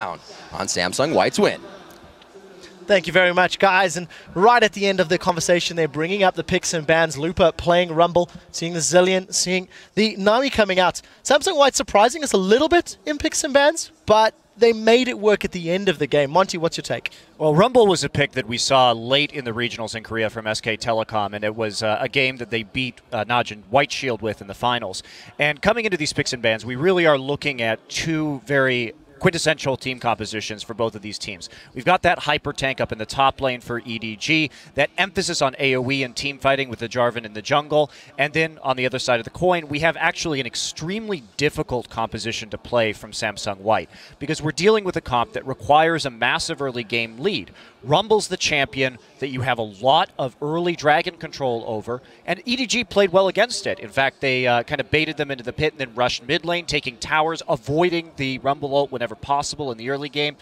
on Samsung White's win. Thank you very much, guys. And right at the end of the conversation, they're bringing up the picks and bans. Looper playing Rumble, seeing the Zillion, seeing the Nami coming out. Samsung White surprising us a little bit in picks and bans, but they made it work at the end of the game. Monty, what's your take? Well, Rumble was a pick that we saw late in the regionals in Korea from SK Telecom, and it was a game that they beat Najin White Shield with in the finals. And coming into these picks and bans, we really are looking at two very quintessential team compositions for both of these teams. We've got that hyper tank up in the top lane for EDG, that emphasis on AoE and team fighting with the Jarvan in the jungle, and then on the other side of the coin, we have actually an extremely difficult composition to play from Samsung White, because we're dealing with a comp that requires a massive early game lead. Rumble's the champion that you have a lot of early dragon control over, and EDG played well against it. In fact, they kind of baited them into the pit and then rushed mid lane, taking towers, avoiding the Rumble ult whenever possible in the early game.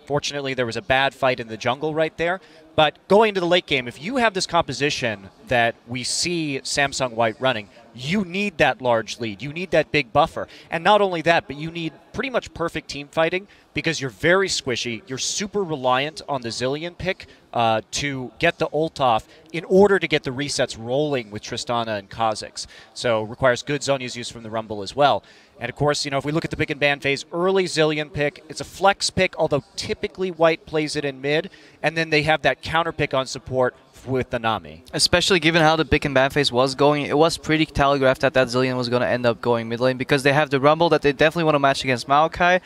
Fortunately, there was a bad fight in the jungle right there. But going into the late game, if you have this composition that we see Samsung White running, you need that large lead. You need that big buffer. And not only that, but you need pretty much perfect team fighting because you're very squishy. You're super reliant on the Zillion pick to get the ult off in order to get the resets rolling with Tristana and Kha'Zix. So requires good Zhonya's use from the Rumble as well. And of course, you know, if we look at the pick and ban phase, early Zillion pick, it's a flex pick, although typically White plays it in mid, and then they have that counter pick on support with the Nami. Especially given how the pick and ban phase was going, it was pretty telegraphed that Zillion was going to end up going mid lane because they have the Rumble that they definitely want to match against Maokai.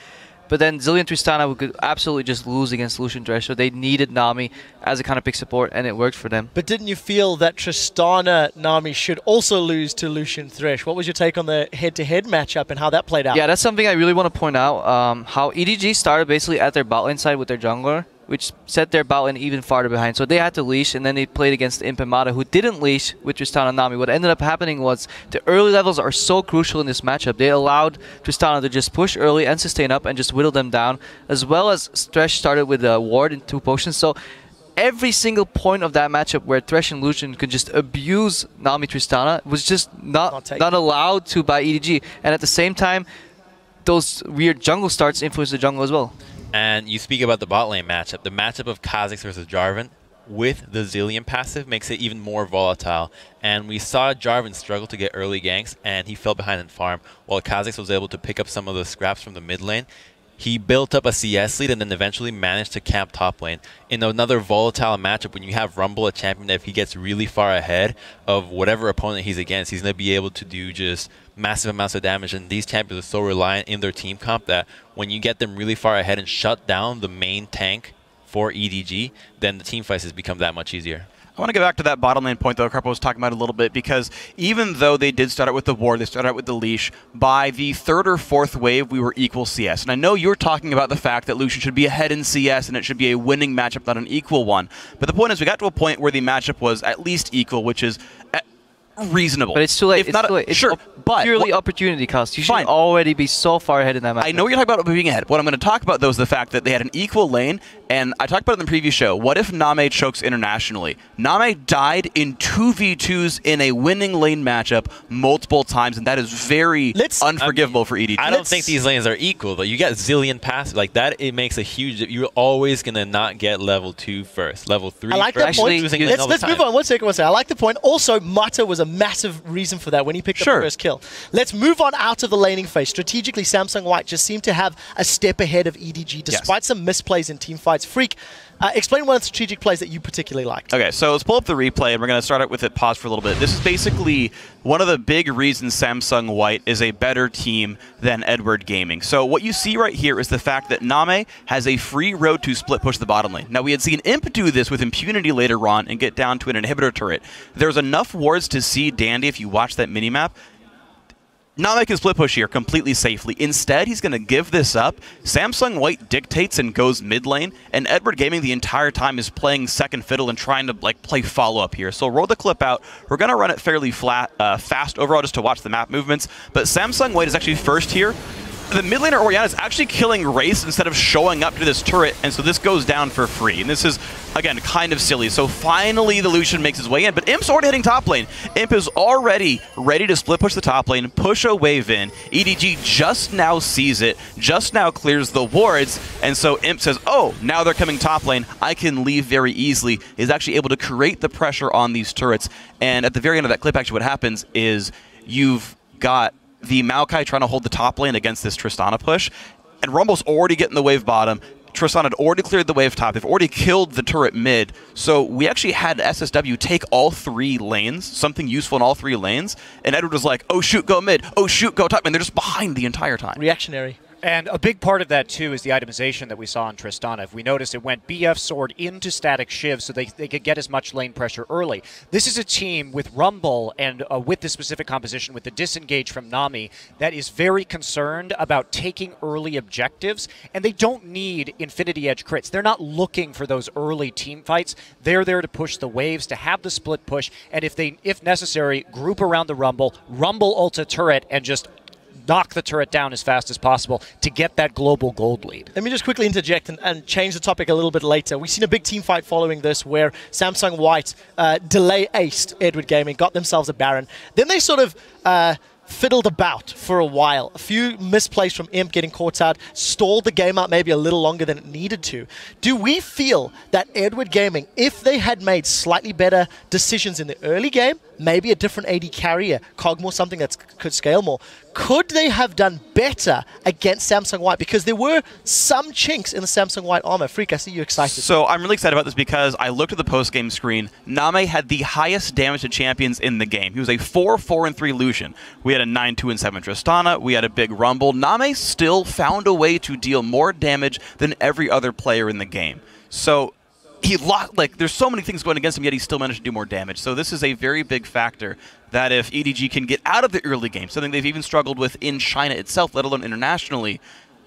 But then Zillion Tristana could absolutely just lose against Lucian Thresh, so they needed Nami as a kind of pick support, and it worked for them. But didn't you feel that Tristana Nami should also lose to Lucian Thresh? What was your take on the head-to-head matchup and how that played out? Yeah, that's something I really want to point out. How EDG started basically at their bot lane side with their jungler, which set their bot lane even farther behind. So they had to leash, and then they played against Imp and Mata, who didn't leash with Tristana and Nami. What ended up happening was the early levels are so crucial in this matchup. They allowed Tristana to just push early and sustain up and just whittle them down, as well as Thresh started with a ward and 2 potions. So every single point of that matchup where Thresh and Lucian could just abuse Nami Tristana was just not allowed to by EDG. And at the same time, those weird jungle starts influence the jungle as well. And you speak about the bot lane matchup. The matchup of Kha'Zix versus Jarvan with the Zillion passive makes it even more volatile. And we saw Jarvan struggle to get early ganks, and he fell behind in farm, while Kha'Zix was able to pick up some of the scraps from the mid lane. He built up a CS lead and then eventually managed to camp top lane. In another volatile matchup, when you have Rumble, a champion that if he gets really far ahead of whatever opponent he's against, he's going to be able to do just massive amounts of damage. And these champions are so reliant in their team comp that when you get them really far ahead and shut down the main tank for EDG, then the team fights has become that much easier. I want to get back to that bottom lane point, though, Carpo was talking about a little bit, because even though they did start out with the ward, they started out with the leash, by the 3rd or 4th wave, we were equal CS. And I know you were talking about the fact that Lucian should be ahead in CS and it should be a winning matchup, not an equal one. But the point is, we got to a point where the matchup was at least equal, which is reasonable. But it's too late. It's too late. Sure, but purely opportunity cost. You should already be so far ahead in that match. I know what you're talking about being ahead. What I'm going to talk about, though, is the fact that they had an equal lane, and I talked about it in the previous show. What if Name chokes internationally? Name died in 2v2s in a winning lane matchup multiple times, and that is very unforgivable for EDG. I don't think these lanes are equal, though. You got Zillion passive. Like that, it makes a huge... You're always going to not get level 2 first. Level 3 I like first. that point. Let's move on. One second. I like the point. Also, Mata was a massive reason for that when he picked up the first kill. Let's move on out of the laning phase. Strategically, Samsung White just seemed to have a step ahead of EDG despite some misplays in team fights. Freak, explain one of the strategic plays that you particularly liked. Okay, so let's pull up the replay, and we're going to start out with it pause for a little bit. This is basically one of the big reasons Samsung White is a better team than Edward Gaming. So what you see right here is the fact that Name has a free road to split push the bottom lane. Now, we had seen Imp do this with Impunity later on and get down to an inhibitor turret. There's enough wards to see Dandy if you watch that minimap. Name can split push here completely safely. Instead, he's going to give this up. Samsung White dictates and goes mid lane, and Edward Gaming the entire time is playing second fiddle and trying to play follow-up here. So roll the clip out. We're going to run it fairly fast overall just to watch the map movements, but Samsung White is actually first here. the mid laner Orianna is actually killing Wraith instead of showing up to this turret, and so this goes down for free. And this is, again, kind of silly. So finally the Lucian makes his way in, but Imp's already hitting top lane. Imp is already ready to split push the top lane, push a wave in. EDG just now sees it, just now clears the wards, and so Imp says, oh, now they're coming top lane. I can leave very easily. He's actually able to create the pressure on these turrets, and at the very end of that clip, actually what happens is you've got the Maokai trying to hold the top lane against this Tristana push, and Rumble's already getting the wave bottom. Tristana had already cleared the wave top. They've already killed the turret mid. So we actually had SSW take all 3 lanes, something useful in all 3 lanes, and Edward was like, oh shoot, go mid, oh shoot, go top, and they're just behind the entire time. Reactionary. And a big part of that, too, is the itemization that we saw in Tristana. If we notice, it went BF Sword into Static Shiv so they could get as much lane pressure early. This is a team with Rumble and with the specific composition, with the disengage from Nami, that is very concerned about taking early objectives, and they don't need Infinity Edge crits. They're not looking for those early team fights. They're there to push the waves, to have the split push, and if necessary, group around the Rumble ult a turret, and just knock the turret down as fast as possible to get that global gold lead. Let me just quickly interject and change the topic a little bit later. We've seen a big team fight following this where Samsung White delay aced Edward Gaming, got themselves a Baron. Then they sort of fiddled about for a while. A few misplays from Imp getting caught out, stalled the game out maybe a little longer than it needed to. Do we feel that Edward Gaming, if they had made slightly better decisions in the early game, maybe a different AD carrier, Cogmore, something that could scale more, could they have done better against Samsung White? Because there were some chinks in the Samsung White armor. Freak, I see you excited. So I'm really excited about this because I looked at the post-game screen. Name had the highest damage to champions in the game. He was a 4-4-3 Lucian. We had a 9-2-7 Tristana. We had a big Rumble. Name still found a way to deal more damage than every other player in the game. So he lost, like, there's so many things going against him, yet he still managed to do more damage. So this is a very big factor that if EDG can get out of the early game, something they've even struggled with in China itself, let alone internationally,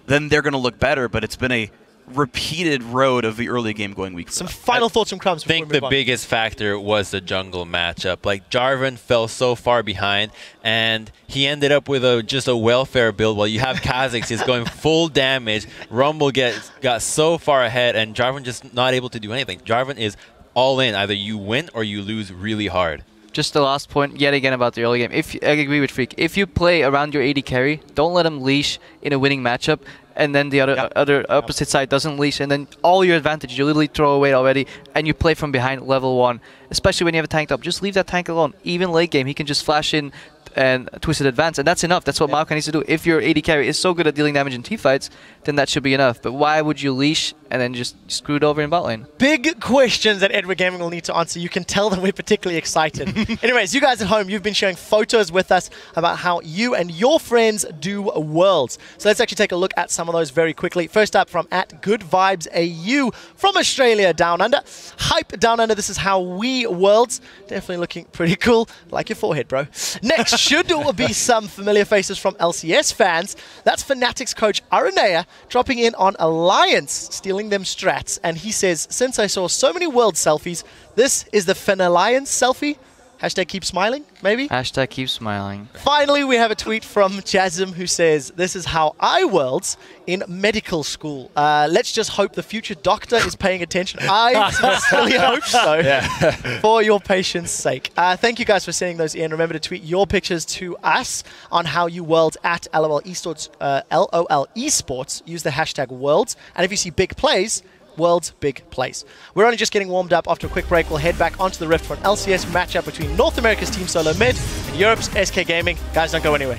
then they're going to look better. But it's been a repeated road of the early game going weak. Some final thoughts from Crumbs. I think the biggest factor was the jungle matchup. Like, Jarvan fell so far behind, and he ended up with just a welfare build while you have Kha'Zix is going full damage. Rumble got so far ahead, and Jarvan just not able to do anything. Jarvan is all in. Either you win or you lose really hard. Just the last point, yet again, about the early game. I agree with Freak. If you play around your AD carry, don't let him leash in a winning matchup, and then the other opposite side doesn't leash, and then all your advantage you literally throw away already, and you play from behind level 1. Especially when you have a tank up, just leave that tank alone. Even late game, he can just flash in and Twisted Advance, and that's enough. That's what Maokai needs to do. If your AD carry is so good at dealing damage in teamfights, then that should be enough. But why would you leash and then just screw it over in bot lane? Big questions that Edward Gaming will need to answer. You can tell that we're particularly excited. Anyways, you guys at home, you've been sharing photos with us about how you and your friends do Worlds. So let's actually take a look at some of those very quickly. First up from @GoodVibesAU from Australia Down Under. Hype Down Under, this is how we Worlds. Definitely looking pretty cool. Like your forehead, bro. Next should be some familiar faces from LCS fans. That's Fnatic's coach Aranea dropping in on Alliance, stealing them strats. And he says, since I saw so many World selfies, this is the Alliance selfie. Hashtag keep smiling, maybe? Hashtag keep smiling. Finally, we have a tweet from Jasm who says, this is how I Worlds in medical school. Let's just hope the future doctor is paying attention. I sincerely hope so, for your patience' sake. Thank you guys for sending those in. Remember to tweet your pictures to us on how you Worlds at LOL Esports, LOL Esports. Use the hashtag Worlds. And if you see big plays, World's big place. We're only just getting warmed up. After a quick break, we'll head back onto the Rift for an LCS matchup between North America's Team Solo Mid and Europe's SK Gaming. Guys, don't go anywhere.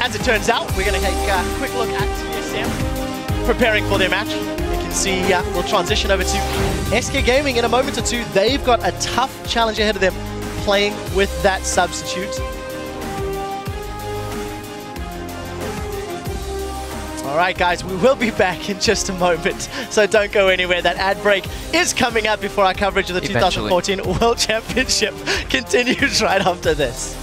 As it turns out, we're going to take a quick look at TSM preparing for their match. You can see we'll transition over to SK Gaming in a moment or two. They've got a tough challenge ahead of them playing with that substitute. All right, guys, we will be back in just a moment, so don't go anywhere. That ad break is coming up before our coverage of the 2014 World Championship continues right after this.